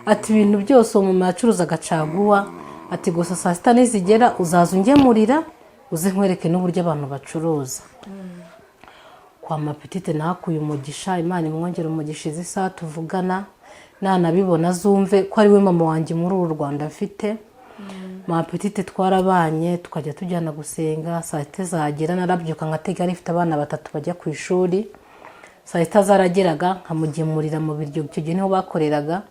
ati ibintu byose umuma yacuruza agacaguwa ati gusa saa 6 nizigera uzaza ungemurira uze nkwereke n'uburyo abantu bacuruza kwa mapetite nakuye umugisha Imana imwongera umugisha izisa tuvugana nanabibona zumve ko ari we mama wanjye muri uru Rwanda afite mapetite twarabanye tukajya tujyana gusenga saa 7 zagera narabyuka nkatega arifite abana 3 bajya ku ishuri saa 7 zarageraga nkamugemurira mu biryo cyo gihe niho bakoreraga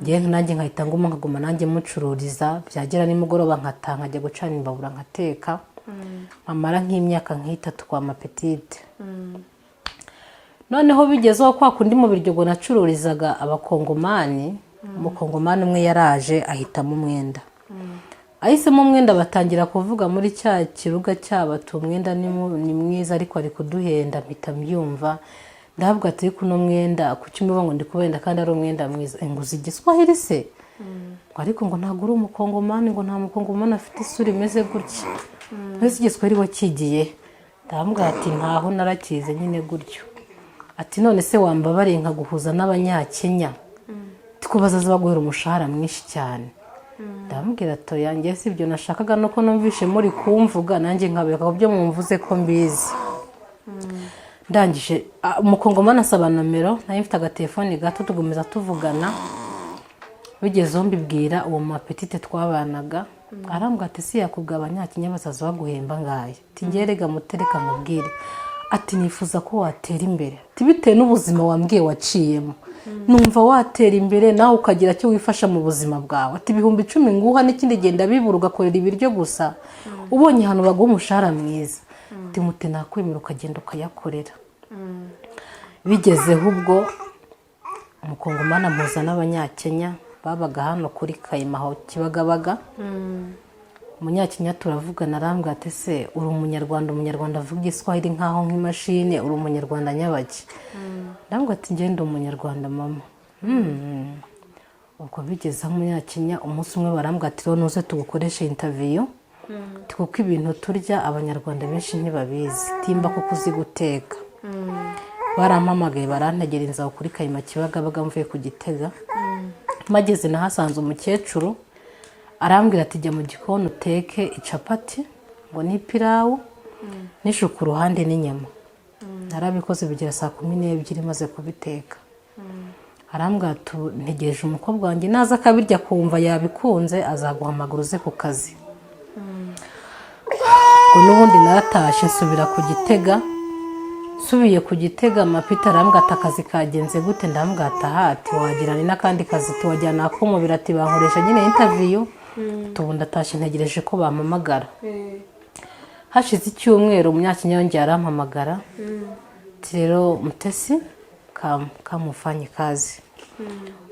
ngiye nanjye nkahita nguma nkaguma nanjye mucururiza byagera nimugoroba nkatanga ajya gucana imbabura nkateka amara nk'imyaka nk'itatu kwa mapetite noneho bigezeho kwa kundi mu biryo ngo nacururizaga abakongomani umukongomani umwe yaraje ahitamo umwenda ahisemo umwenda batangira kuvuga muri cya kiruga cy'abatu umwenda ni mwiza ariko ari kuduhenda mpita mbyumva ndabwo ati kuno mwenda kucyumva ngo ndi kubenda kandi ari umwenda mwiza nguzi igiswahili se ariko ngo ntago uri umukongomani ngo nta mukongomani afite isura imeze gutya mwese igiswahili wakigiye ndambwa ati ntaho narakize nyine gutyo ati none se wambabare nkaguhuza n'abanyakenya tukubaza zabaguhera umushahara mwinshi cyane ndambwira to yanjye si ibyo nashakaga nuko numvishe muri kumvuga nanjye nkabeka byo mumvuze ko mbizi ndangije umukongomani asaba nomero nayo mfite agatelefone gato tugomeza tuvugana bigezeho mbibwira uwo mapetite twabanaga arambwa ati si yakubwa abanyakenya bazaza baguhemba ngaye ati ngerega mutereka mubwire ati nifuza ko watera imbere ati bitewe n'ubuzima wambwiye waciyemo numva watera imbere nawe ukagira cyo wifasha mu buzima bwawe ati ibihumbi 10 nguha n'ikindi genda bibura ugakorera ibiryo gusa ubonye hano baguha umushahara mwiza ati mute nakwemera ukagenda ukayakorera bigezeho ubwo umukongomani ampuza n'abanyakenya babaga hano kuri Kayimaho Kibagabaga umunyakenya turavugana arambwira ati se uri umunyarwanda avuga igiswahili nkaho nk'imashine uri umunyarwanda nyabaki ndambwira ati ngende umunyarwanda mama ubwo bigeze umunyakenya umunsi umwe barambwira ati rero nuze tugukoreshe interview kuko ibintu turya abanyarwanda benshi ntibabizi timba ko kuzi guteka barampamagaye barantegereza kuri Kayima Kibagabaga mvuye ku Gitega. Mageze nahasanze umukecuru arambwira ati jya mu gikoni uteke icapati ngo ni pirawu nishu ku ruhande n'inyama. Narabikoze bigera saa 12 maze kubiteka. Arambwira ati ntegereje umukobwa wanjye naza akabirya kumva yabikunze azaguhamagara uze ku kazi. Ngo n'ubundi naratashe nsubira ku Gitega. Subiye ku Gitega Mapita arambwira ati akazi kagenze gute? Ndambwira ati hati wagira ni nakandi kazi tuwajyana kumubira ati bankoresha nyine interview. Tubunda tashe ntegereje ko bampamagara. Hashize icyumweru umunyakinya yongera arampamagara. Rero Mutesi kamufanye kazi.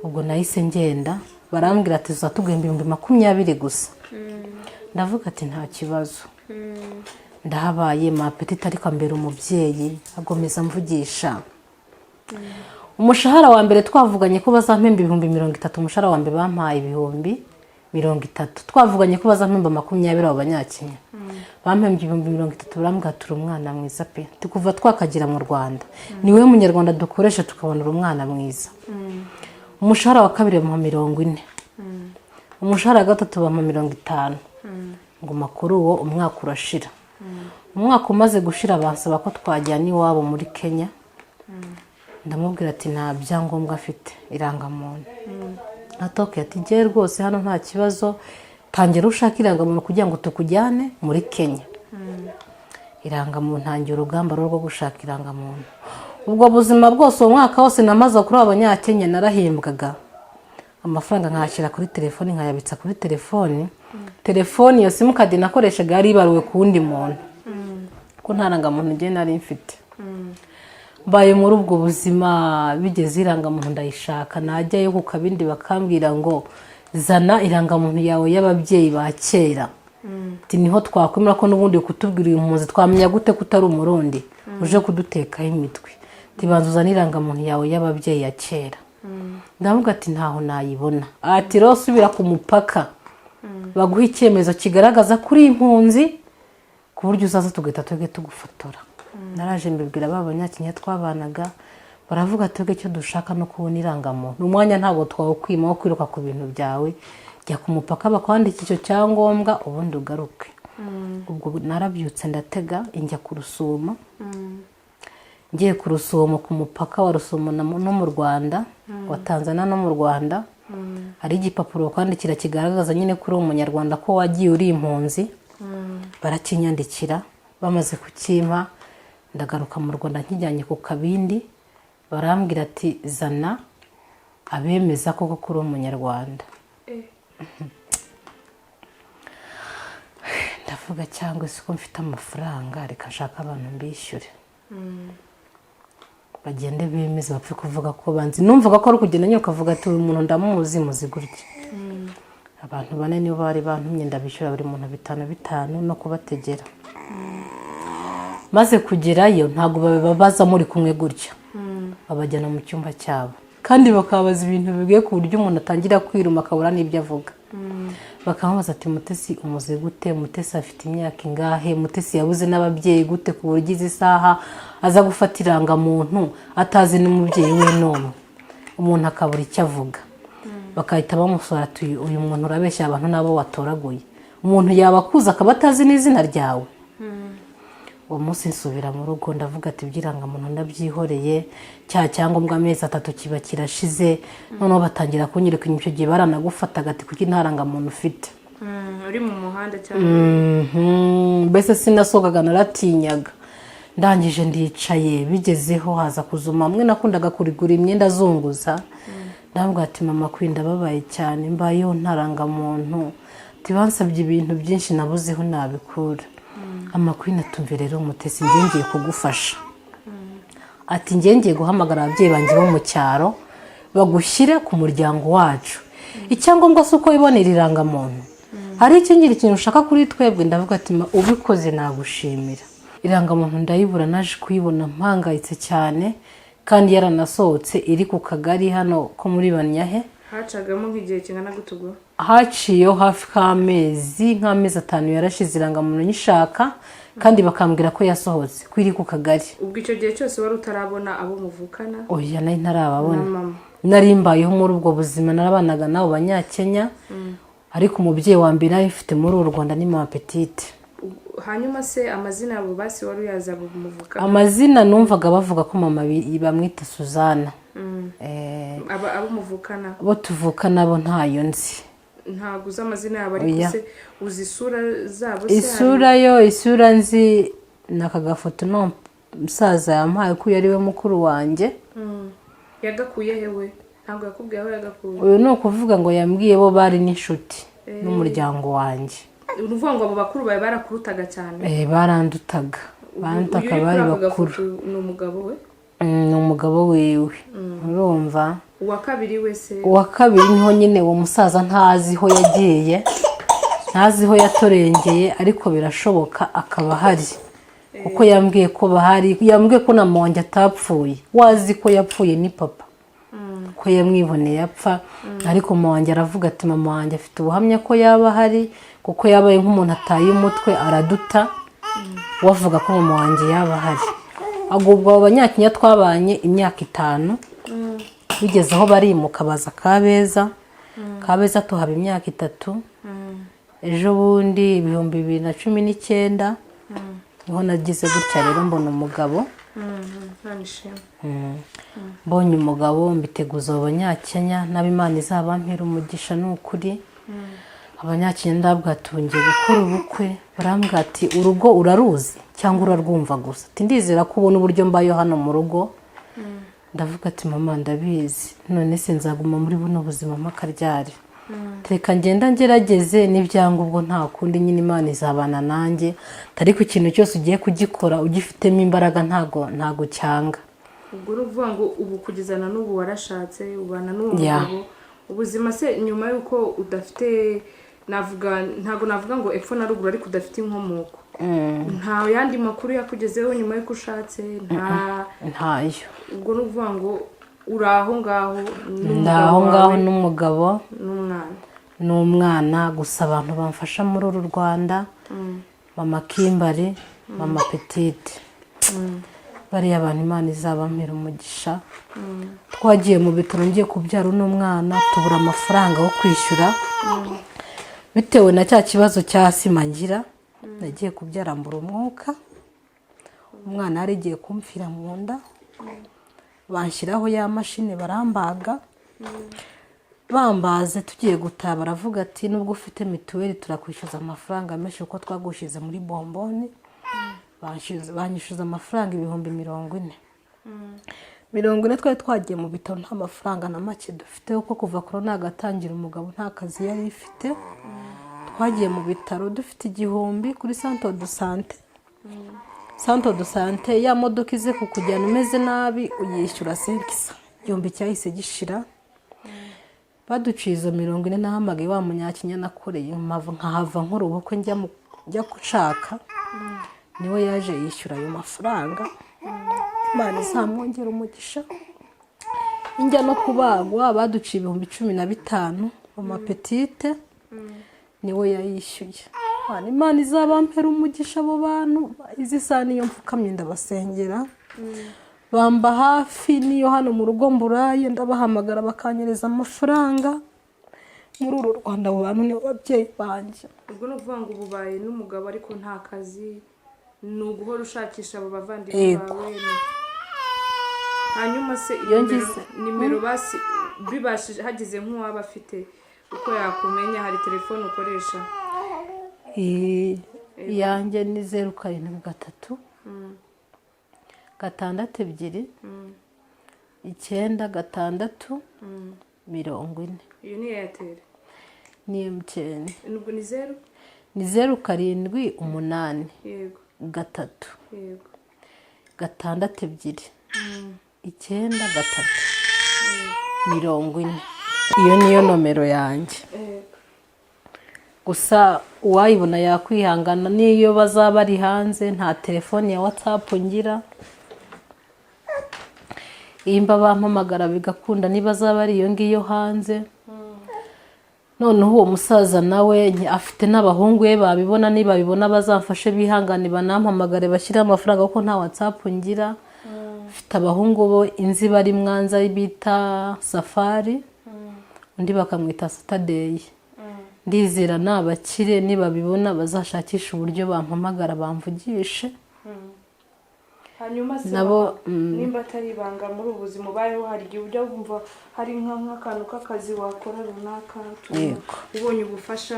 Ubwo nahise ngenda barambwira ati uzatugenda 20 gusa. Ndavuga ati nta kibazo. Ndahabaye Mapita ariko mbere umubyeyi agomeza mvugisha. Umushahara wa mbere twavuganye ko bazampemba 30,000, umushahara wa mbere bampaye 30,000. Twavuganye ko bazampemba 20 abanyakinya. Bampembye 30,000 barambwira turi umwana mwiza pe. Tukuva twakagira mu Rwanda. Niwe munyarwanda dukoresha tukabona umwana mwiza. Umushahara wa kabiri mu 40. Umushahara wa gatatu mu 50. Ngo makuru uwo umwaka urashira. Umwaka umaze gushira bansaba ko twajyana iwabo muri Kenya. Ndamubwira ati nta byangombwa afite irangamuntu. Atoke ati je rwose hano nta kibazo tangira ushaka irangamuntu kugira ngo tukujyane muri Kenya. Irangamuntu ntangira urugamba rwo gushaka irangamuntu. Ubwo buzima bwose umwaka wose namaze kuri abanyakenya narahimbwaga. Amafaranga nkashyira kuri telefoni nkayabitsa kuri telefoni. Telefoni yo simukadi nakoreshaga yari ibaruwe ku wundi muntu. Ko ntarangamuntu ngiye nari mfite. Mbaye muri ubwo buzima bigeze irangamuntu ndayishaka najyayo ku kabindi bakambwira ngo zana irangamuntu yawe y'ababyeyi ba kera. Ati niho twakwemera ko n'ubundi kutubwira uyu muzi twamenya gute kutari umurundi uje kudutekaho imitwe. Tibanza uzana irangamuntu yawe y'ababyeyi ya kera. Ndavuga ati ntaho nayibona. Ati ro subira ku mupaka. Baguha icyemezo kigaragaza kuri impunzi ku buryo uzaza tugahita twege tugufotora. Naraje mbibwira babanyakinya twabanaga baravuga twege cyo dushaka no kubona irangamuntu. Umwanya ntabwo twawukwima wo kwiruka ku bintu byawe. Jya ku mupaka bakwandika icyo cyangombwa ubundi ugaruke. Ubwo narabyutse ndatega injya ku Rusumo. Ngiye ku Rusumo ku mupaka wa Rusumo no mu Rwanda, wa Tanzania no mu Rwanda. Hari igipapuro kwandikira kigaragaza nyine kuri umunyarwanda ko wagiye uri impunzi. Barakinyandikira bamaze kukimpa ndagaruka mu Rwanda nkijyanye ku kabindi barambwira ati zana abemeza ko kuri umunyarwanda. Ndavuga cyangwa se ko mfite amafaranga reka nshaka abantu mbishyure. Bagende bemeza bapfe kuvuga ko banzi numvaga ko ari kugenda nyine ukavuga ati uyu muntu ndamuzi muzi gutya. Abantu bane nibo bari bantumye ndabishyura buri muntu 5 no kubategera. Maze kugerayo ntago bababaza muri kumwe gutya. Babajyana mu cyumba cyabo kandi bakabaza ibintu bigiye ku buryo umuntu atangira kwiruma akabura n'ibyo avuga. Bakamubaza ati Mutesi umuze gute? Mutesi afite imyaka ingahe? Mutesi yabuze n'ababyeyi gute ku buryo izi saha aza gufata irangamuntu atazi n'umubyeyi we n'umwe? Umuntu akabura icyo avuga. Bakahita bamusora ati uyu muntu urabeshya abantu nabo watoraguye. Umuntu yabakuza akaba atazi n'izina ryawe. Uwo munsi nsubira mu rugo ndavuga ati byirangamuntu ndabyihoreye cyangombwa amezi 3 kiba kirashize none batangira kunyereka icyo gihe baranagufataga ati kuki ntarangamuntu ufite. Uri mu muhanda cyane. Bese sinasogaga naratinyaga. Ndangije ndicaye bigezeho haza kuzuma amwe nakundaga kurigura imyenda zunguza. Ndavuga ati mama kwinda babaye cyane mbayeho ntarangamuntu. Tibansabye ibintu byinshi nabuzeho nabikura. Amakwina atumve rero Mutesi ngiye kugufasha. Ati ngiye guhamagara ababyeyi banjye bo mu cyaro bagushyire ku muryango wacu. Icyangombwa suko ibonera irangamuntu. Hari ikingira ikintu ushaka kuri twebwe ndavuga ati ubikoze nagushimira. Irangamuntu ndayibura naje kuyibona mpangayitse cyane kandi yaranasohotse iri ku kagari hano ko muri Banyahe. Hacagamo nk'igihe kingana gutugo. Haciyeho hafi nk'amezi 5 yarashize irangamuntu nyishaka kandi bakambwira ko yasohotse ko iri ku kagari. Ubwo icyo gihe cyose wari utarabona abo muvukana? Oya nari ntarababona, nari mbayeho muri ubwo buzima, narabanaga nabo Banyakenya, ariko umubyeyi wa mbere nari mfite muri uru Rwanda ni mama petite. Hanyuma se amazina yabo basi wari uyaza muvukana? Amazina numvaga bavuga ko mama bamwita Suzana. Abo muvukana? Bo tuvukana bo ntayo nzi. Ntabwo uzi amazina yabo, ariko se uzi isura zabo? Isura nzi nakagafoto no musaza yampaye ko yari we mukuru wanjye. Yagakuye hewe? Ntabwo yakubwiye aho yagakuye? Uyu ni ukuvuga ngo yambwiye bo bari n'inshuti n'umuryango wanjye. Uvuga ngo abo bakuru bawe barakurutaga cyane? Barandutaga, bari bakuru. Ni umugabo we? Ni umugabo wiwe. Urumva? Uwa kabiri wese? Uwa kabiri niho nyine uwo musaza ntaziho yagiye, ntaziho yatorengeye, ariko birashoboka akaba hari, kuko yambwiye ko bahari. Yambwiye ko na mama wanjye atapfuye, wazi ko yapfuye ni papa, ko yamwiboneye apfa. Ariko mama wanjye aravuga ati mama wanjye afite ubuhamya ko yaba hari, kuko yabaye nk'umuntu ataye umutwe araduta, wavuga ko mama wanjye yaba hari. Agubwo abo Banyakenya twabanye imyaka 5, bigeze aho barimuka baza Kabeza tuhaba imyaka 3. Ejo bundi 2019 niho nagize gutya rero mbona umugabo. Mbonye umugabo mbiteguza abo Banyakenya, n'Imana izabampera umugisha n'ukuri. Abanyakenya ndabwatungiye gukora ubukwe, barambwira ati urugo uraruzi cyangwa urarwumva gusa? Ati ndizera ko ubona uburyo mbayo hano mu rugo. Ndavuga ati mama ndabizi, none se nzaguma muri buno buzima makaryari? Reka ngenda ngerageze n'ibyanga, ubwo nta kundi nyine Imana izabana nanjye. Ariko ikintu cyose ugiye kugikora ugifitemo imbaraga ntago cyanga. Ubwo uruvuga ngo ubu kugezana n'ubu warashatse, ubana n'uwo mugabo. Ubuzima se nyuma yuko udafite, ntago navuga ngo epfo na ruguru, ariko udafite inkomoko, nta yandi makuru yakugezeho nyuma yuko ushatse? Ntayo. Ubwo nuvuga ngo uraho ngaho n'umugabo n'umwana gusa. Abantu bamfasha muri uru Rwanda, mama Kimbari, mama petite, bariya abantu Imana izabampera umugisha. Twagiye mu bitaro ngiye kubyara n'umwana, tubura amafaranga yo kwishyura bitewe na cya kibazo cya simagira. Nagiye kubyara mbura umwuka, umwana yari igiye kumfira mu nda, banshyiraho ya mashini barambaga. Bambaze tugiye gutaha baravuga ati nubwo ufite mituweli turakwishyuza amafaranga menshi uko twagushize muri bomboni. Banyishyuza amafaranga 40,000. 40 twari twagiye mu bitaro, nta mafaranga na make dufite, kuko kuva corona agatangira umugabo nta kazi yari ifite. Twagiye mu bitaro dufite 1,000 kuri centre de santé. Centre de santé ya modoka ize kukujyana umeze nabi uyishyura 500. 1,000 cyahise gishira. Baduciye izo 40 nahamagaye wa Munyakenya nakoreye nkahava nkora ubukwe njya gushaka. Niwe yaje yishyura ayo mafaranga. Imana izamwongera umugisha. Njya no kubagwa baduciye 15,000 mama petite, niwe yayishyuye. Imana izabampera umugisha abo bantu. Izi saa niyo mfukamye ndabasengera, bamba hafi. Niyo hano mu rugo mburaye ndabahamagara bakanyereza amafaranga. Muri uru Rwanda abo bantu ni ababyeyi banjye. Ubwo nuvuga ngo ububaye n'umugabo ariko nta kazi, ni uguhora ushakisha abo bavandimwe bawe. Hanyuma se iyo nimero basi bibashije hagize nk'uwaba afite uko yakumenya, hari telefone ukoresha? Yanjye ni 07 3 6 9 Iyo ni Airtel? Ni MTN. Nubwo ni 0? Ni 07 Yego. 3 Yego. 6 9 3 40. Iyo niyo nomero yanjye. Gusa uwayibona yakwihangana, niyo bazaba ari hanze nta telefone ya WhatsApp ngira. Imba bampamagara bigakunda, niba zaba ari iyo ngiyo hanze noneho uwo musaza nawe afite n'abahungu be babibona niba bibona bazamfashe bihangane banampamagare bashyira amafaranga kuko nta WhatsApp ngira. Afite abahungu bo inzi bari Mwanza bita Safari, undi bakamwita Saturday. Ndizera n'abakire niba bibona bazashakisha uburyo bampamagara bamvugishe. Hanyuma se nabo nimba atari ibanga muri ubuzima ubayeho hari igihe ujya wumva hari nk'akantu k'akazi wakora runaka ubonye ubufasha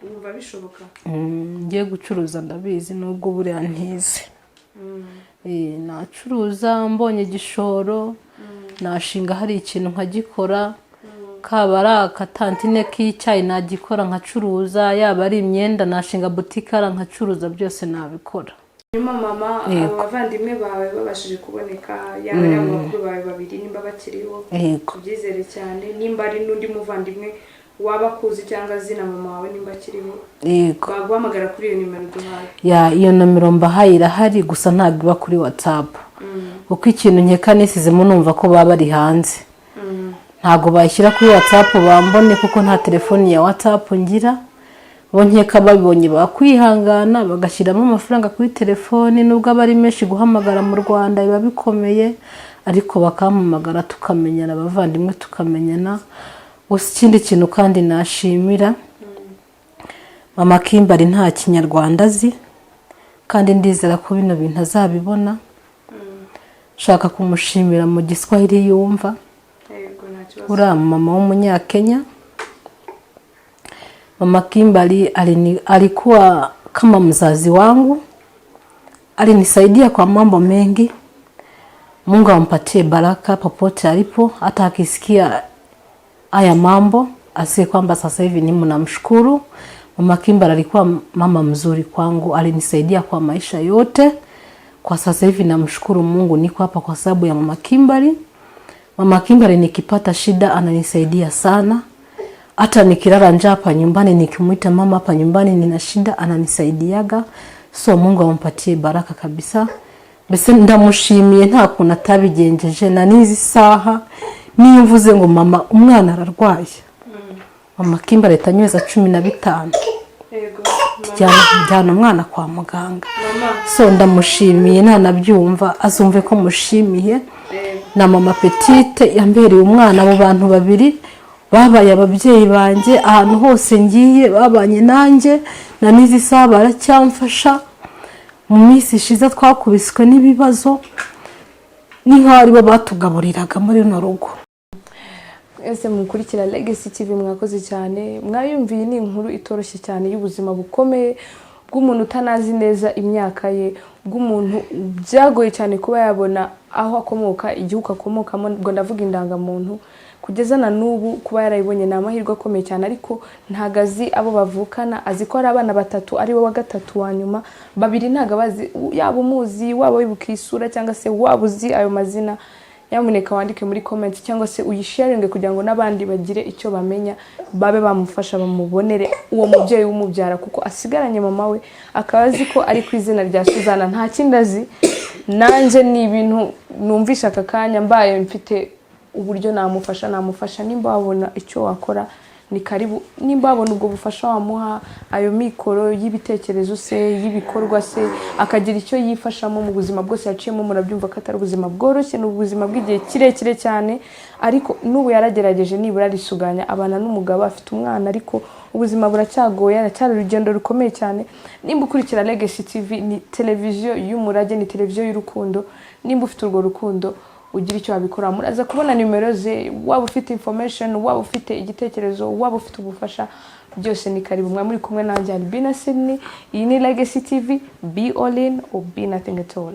wumva bishoboka? Ngiye gucuruza ndabizi nubwo buriya ntize. Nacuruza mbonye igishoro nashinga hari ikintu nkagikora, kaba ari akatantine k'icyayi nagikora nkacuruza, yaba ari imyenda nashinga butikara nkacuruza, byose nabikora. Nyuma mama abavandimwe bawe babashije kuboneka, yaba ari abakuru bawe babiri nimba bakiriho kubyizere cyane, nimba ari n'undi muvandimwe waba kuzi cyangwa zina mama wawe nimba akiriho baguhamagara kuri iyo nimero duhaye? Iyo nomero mbahaye irahari gusa ntabwo iba kuri WhatsApp kuko ikintu nkeka nisizemo numva ko baba bari hanze, ntabwo bashyira kuri WhatsApp bambone kuko nta telefoni ya WhatsApp ngira. Bo nkeka babibonye bakwihangana bagashyiramo amafaranga kuri telefoni, nubwo aba ari menshi guhamagara mu Rwanda biba bikomeye, ariko bakampamagara tukamenyana, abavandimwe tukamenyana. Gusa ikindi kintu kandi nashimira mama Kimbari nta Kinyarwanda azi, kandi ndizera ko bino bintu azabibona. Shaka kumushimira mu Giswahili yumva. Uriya mama w'umunyakenya. Mama Kimbari alikuwa kama mzazi wangu, alinisaidia kwa mambo mengi. Mungu ampatie baraka popote alipo, hata akisikia haya mambo asiye kwamba sasa hivi ni mnamshukuru. Mama Kimbari alikuwa mama mzuri kwangu, alinisaidia kwa maisha yote. Kwa sasa hivi namshukuru Mungu niko hapa kwa sababu ya Mama Kimbari. Mama Kimbari nikipata shida ananisaidia sana. Hata nikilala njaa hapa nyumbani nikimuita mama hapa nyumbani nina shida ananisaidiaga. So Mungu ampatie baraka kabisa. Mbese ndamushimiye nta kuntu atabigenjeje, na nizi saha niyo mvuze ngo mama umwana ararwaye. Mama Kimbari tanyweza 15. Njyana umwana kwa muganga. So ndamushimiye nanabyumva azumve ko mushimiye. Na mama Petite yambereye umwana abo bantu babiri babaye ababyeyi banje, ahantu hose ngiye babanye nanjye, na nizi saha baracyamfasha. Mu minsi ishize twakubiswe n'ibibazo, niho ari bo batugaburiraga muri no rugo. Ese mukurikira Legacy TV mwakoze cyane, mwayumviye ni inkuru itoroshye cyane y'ubuzima bukomeye bw'umuntu utanazi neza imyaka ye, bw'umuntu byagoye cyane kuba yabona aho akomoka, igihugu akomokamo, ngo ndavuga indangamuntu. Kugeza na n'ubu kuba yarayibonye ni amahirwe akomeye cyane, ariko ntagazi abo bavukana, azi ko ari abana batatu ari bo wa gatatu wa nyuma, babiri ntago bazi, yaba umuzi waba wibuka isura cyangwa se waba uzi ayo mazina. Nyamuneka wandike muri comment cyangwa se uyisharinge kugira ngo nabandi bagire icyo bamenya, babe bamufasha bamubonere uwo mubyeyi w'umubyara, kuko asigaranye mama we akabazi ko ari ku izina rya Suzana, nta kindi azi. Nanje ni ibintu numvisha akakanya mbaye mfite uburyo namufasha. Nimba wabona icyo wakora ni karibu, nimba wabona ubwo bufasha wamuha ayo mikoro y'ibitekerezo se y'ibikorwa se, akagira icyo yifashamo mu buzima bwose yaciyemo. Murabyumva ko atari ubuzima bworoshye, n'ubuzima bw'igihe kirekire cyane, ariko n'ubu yaragerageje nibura arisuganya abana n'umugabo, afite umwana, ariko ubuzima buracyagoye, aracyari urugendo rukomeye cyane. Nimba ukurikira Legacy TV, ni televiziyo y'umurage, ni televiziyo y'urukundo. Nimba ufite urwo rukundo ugira icyo wabikora, muraza kubona nimero ze, waba ufite information, waba ufite igitekerezo, waba ufite ubufasha, byose ni karibu. Mwa muri kumwe nanjye Albina Sydney. Iyi ni Legacy TV, be all in or be nothing at all.